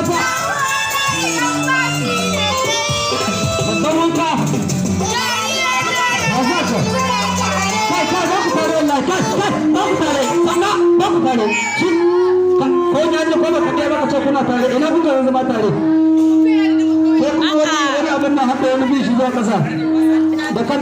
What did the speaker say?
fa babban wanka kai kai ba ku tare wallahi kai kai ba ku tare sanna ba ku tare shi ko ya ji ko ba ka ba ka ce kuna tare ina kuka yanzu ma tare ko kuma wani abin nan haka wani bishi zuwa kasa da kan